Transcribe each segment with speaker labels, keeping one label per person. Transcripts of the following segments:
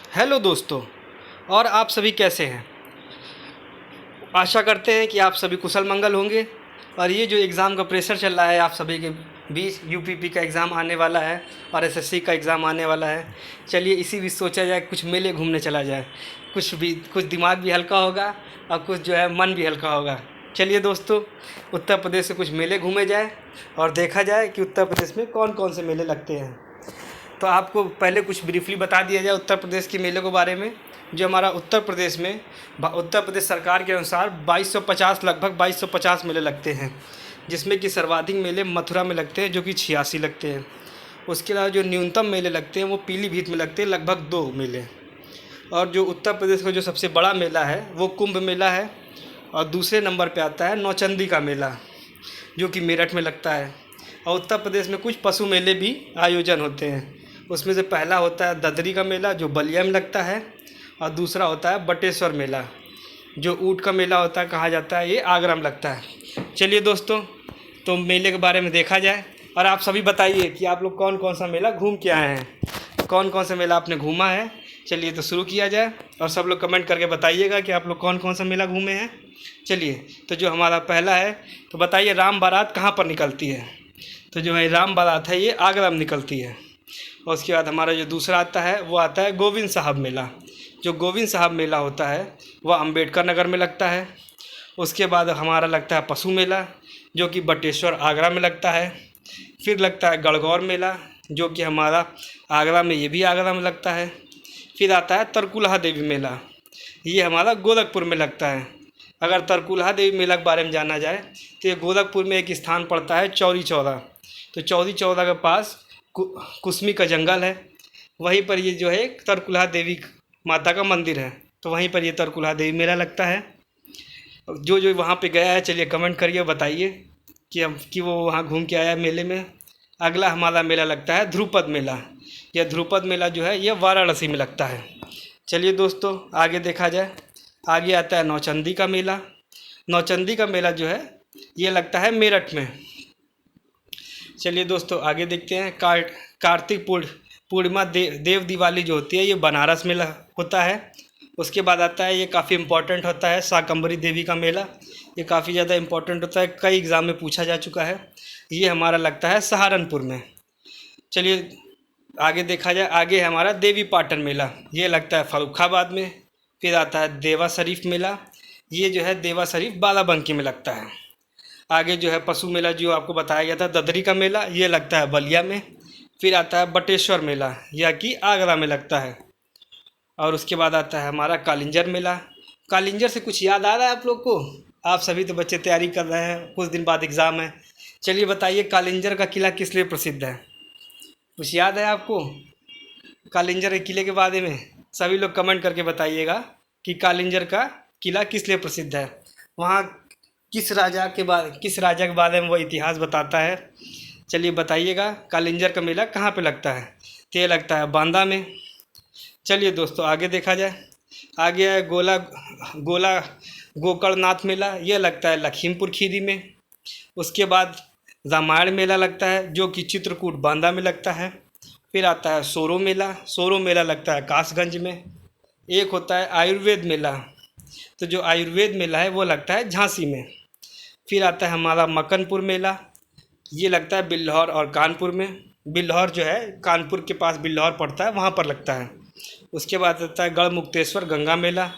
Speaker 1: Hello दोस्तों। और आप सभी कैसे हैं? आशा करते हैं कि आप सभी कुशल मंगल होंगे। और ये जो एग्ज़ाम का प्रेशर चल रहा है आप सभी के बीच, यूपीपी का एग्ज़ाम आने वाला है और एसएससी का एग्ज़ाम आने वाला है। चलिए इसी बीच सोचा जाए कुछ मेले घूमने चला जाए, कुछ दिमाग भी हल्का होगा और कुछ जो है मन भी हल्का होगा। चलिए दोस्तों, उत्तर प्रदेश से कुछ मेले घूमे जाए और देखा जाए कि उत्तर प्रदेश में कौन कौन से मेले लगते हैं। तो आपको पहले कुछ ब्रीफली बता दिया जाए उत्तर प्रदेश के मेले के बारे में। जो हमारा उत्तर प्रदेश में उत्तर प्रदेश सरकार के अनुसार 2250 लगभग 2250 मेले लगते हैं, जिसमें कि सर्वाधिक मेले मथुरा में लगते हैं जो कि 86 लगते हैं। उसके अलावा जो न्यूनतम मेले लगते हैं वो पीलीभीत में लगते हैं, लगभग 2 मेले। और जो उत्तर प्रदेश का जो सबसे बड़ा मेला है वो कुंभ मेला है। और दूसरे नंबर पे आता है नौचंदी का मेला जो कि मेरठ में लगता है। और उत्तर प्रदेश में कुछ पशु मेले भी आयोजन होते हैं। उसमें से पहला होता है ददरी का मेला जो बलिया में लगता है, और दूसरा होता है बटेश्वर मेला जो ऊँट का मेला होता है, कहा जाता है, ये आगरा में लगता है। चलिए दोस्तों, तो मेले के बारे में देखा जाए। और आप सभी बताइए कि आप लोग कौन कौन सा मेला घूम के आए हैं, कौन कौन सा मेला आपने घूमा है। चलिए तो शुरू किया जाए और सब लोग कमेंट करके बताइएगा कि आप लोग कौन कौन सा मेला घूमे हैं। चलिए, तो जो हमारा पहला है, तो बताइए राम बारात कहाँ पर निकलती है। तो जो है राम बारात है ये आगरा में निकलती है। और उसके बाद हमारा जो दूसरा आता है वो आता है गोविंद साहब मेला। जो गोविंद साहब मेला होता है वह अंबेडकर नगर में लगता है। उसके बाद हमारा लगता है पशु मेला जो कि बटेश्वर आगरा में लगता है। फिर लगता है गणगौर मेला जो कि हमारा आगरा में, ये भी आगरा में लगता है। फिर आता है तरकुलहा देवी मेला, ये हमारा गोरखपुर में लगता है। अगर तरकुलहा देवी मेला के बारे में जाना जाए तो ये गोरखपुर में एक स्थान पड़ता है चौरी चौरा। तो चौरी चौरा के पास कुसमी का जंगल है, वहीं पर ये जो है तरकुलहा देवी माता का मंदिर है। तो वहीं पर ये तरकुलहा देवी मेला लगता है। जो जो वहाँ पे गया है चलिए कमेंट करिए, बताइए कि वो वहाँ घूम के आया मेले में। अगला हमारा मेला लगता है ध्रुपद मेला। यह ध्रुपद मेला जो है यह वाराणसी में लगता है। चलिए दोस्तों, आगे देखा जाए। आगे आता है नौचंदी का मेला। नौचंदी का मेला जो है ये लगता है मेरठ में। चलिए दोस्तों, आगे देखते हैं। कार्तिक पूर्णिमा देव दिवाली जो होती है ये बनारस में होता है। उसके बाद आता है, ये काफ़ी इम्पोर्टेंट होता है, शाकंभरी देवी का मेला। ये काफ़ी ज़्यादा इम्पोर्टेंट होता है, कई एग्ज़ाम में पूछा जा चुका है। ये हमारा लगता है सहारनपुर में। चलिए आगे देखा जाए। आगे है हमारा देवी पाटन मेला, ये लगता है फर्रुखाबाद में। फिर आता है देवा शरीफ मेला, ये जो है देवा शरीफ बाराबंकी में लगता है। आगे जो है पशु मेला जो आपको बताया गया था ददरी का मेला, ये लगता है बलिया में। फिर आता है बटेश्वर मेला, यह कि आगरा में लगता है। और उसके बाद आता है हमारा कालिंजर मेला। कालिंजर से कुछ याद आ रहा है आप लोग को? आप सभी तो बच्चे तैयारी कर रहे हैं, कुछ दिन बाद एग्ज़ाम है। चलिए बताइए कालिंजर का किला किस लिए प्रसिद्ध है? कुछ याद है आपको कालिंजर के किले के बारे में? सभी लोग कमेंट करके बताइएगा कि कालिंजर का किला किस लिए प्रसिद्ध है। वहाँ किस राजा के बारे में वो इतिहास बताता है। चलिए बताइएगा कालिंजर का मेला कहाँ पे लगता है? तो ये लगता है बांदा में। चलिए दोस्तों, आगे देखा जाए। आगे है गोला गोकर्णनाथ मेला, ये लगता है लखीमपुर खीरी में। उसके बाद रामायण मेला लगता है जो कि चित्रकूट बांदा में लगता है। फिर आता है सोरो मेला लगता है कासगंज में। एक होता है आयुर्वेद मेला, तो जो आयुर्वेद मेला है वो लगता है झांसी में। फिर आता है हमारा मकनपुर मेला, ये लगता है बिल्लौर और कानपुर में। बिल्लौर जो है कानपुर के पास बिल्लौर पड़ता है, वहाँ पर लगता है। उसके बाद आता है गढ़मुक्तेश्वर गंगा मेला,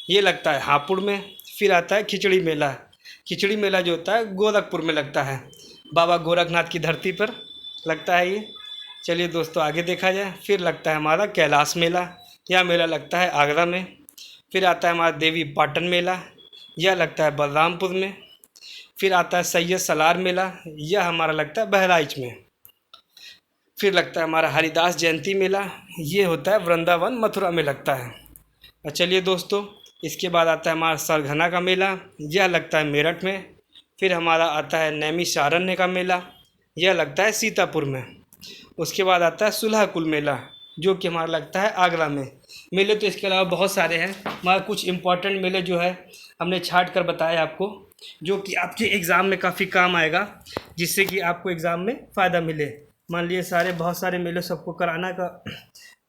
Speaker 1: ये लगता है हापुड़ में। फिर आता है खिचड़ी मेला। खिचड़ी मेला जो होता है गोरखपुर में लगता है, बाबा गोरखनाथ की धरती पर लगता है ये। चलिए दोस्तों, आगे देखा जाए। फिर लगता है हमारा कैलाश मेला, यह मेला लगता है आगरा में। फिर आता है हमारा देवी पाटन मेला, यह लगता है बलरामपुर में। फिर आता है सैयद सलार मेला, यह हमारा लगता है बहराइच में। फिर लगता है हमारा हरिदास जयंती मेला, ये होता है वृंदावन मथुरा में लगता है। और चलिए दोस्तों, इसके बाद आता है हमारा सरगना का मेला, यह लगता है मेरठ में। फिर हमारा आता है नैमिषारण्य का मेला, यह लगता है सीतापुर में। उसके बाद आता है सुलहकुल मेला जो कि हमारा लगता है आगरा में। मेले तो इसके अलावा बहुत सारे हैं, मगर कुछ इम्पॉर्टेंट मेले जो है हमने छांट कर बताया आपको, जो कि आपके एग्ज़ाम में काफ़ी काम आएगा, जिससे कि आपको एग्ज़ाम में फ़ायदा मिले। मान लीजिए बहुत सारे मेले सबको कराना का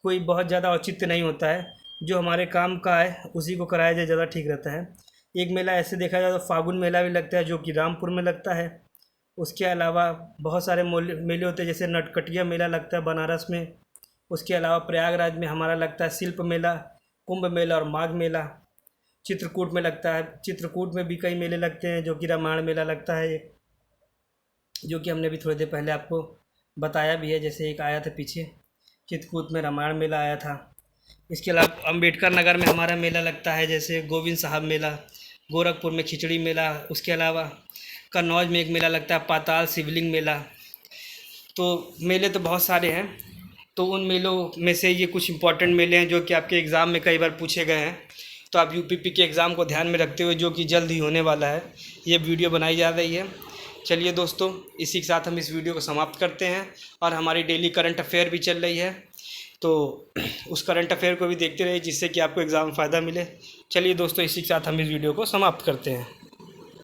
Speaker 1: कोई बहुत ज़्यादा औचित्य नहीं होता है, जो हमारे काम का है उसी को कराया जाए, ज़्यादा ठीक रहता है। एक मेला ऐसे देखा जाए तो फागुन मेला भी लगता है, जो कि रामपुर में लगता है। उसके अलावा बहुत सारे मेले होते हैं, जैसे नटकटिया मेला लगता है बनारस में। उसके अलावा प्रयागराज में हमारा लगता है शिल्प मेला, कुंभ मेला और माघ मेला। चित्रकूट में लगता है, चित्रकूट में भी कई मेले लगते हैं, जो कि रामायण मेला लगता है एक, जो कि हमने अभी थोड़ी देर पहले आपको बताया भी है। जैसे एक आया था पीछे, चित्रकूट में रामायण मेला आया था। इसके अलावा अम्बेडकर नगर में हमारा मेला लगता है, जैसे गोविंद साहब मेला, गोरखपुर में खिचड़ी मेला। उसके अलावा कन्नौज में एक मेला लगता है पाताल शिवलिंग मेला। तो मेले तो बहुत सारे हैं, तो उन मेलों में से ये कुछ इंपॉर्टेंट मेले हैं जो कि आपके एग्ज़ाम में कई बार पूछे गए हैं। तो आप यूपीपी के एग्ज़ाम को ध्यान में रखते हुए, जो कि जल्द ही होने वाला है, ये वीडियो बनाई जा रही है। चलिए दोस्तों, इसी के साथ हम इस वीडियो को समाप्त करते हैं। और हमारी डेली करंट अफेयर भी चल रही है, तो उस करंट अफेयर को भी देखते रहिए, जिससे कि आपको एग्ज़ाम में फ़ायदा मिले। चलिए दोस्तों, इसी के साथ हम इस वीडियो को समाप्त करते हैं।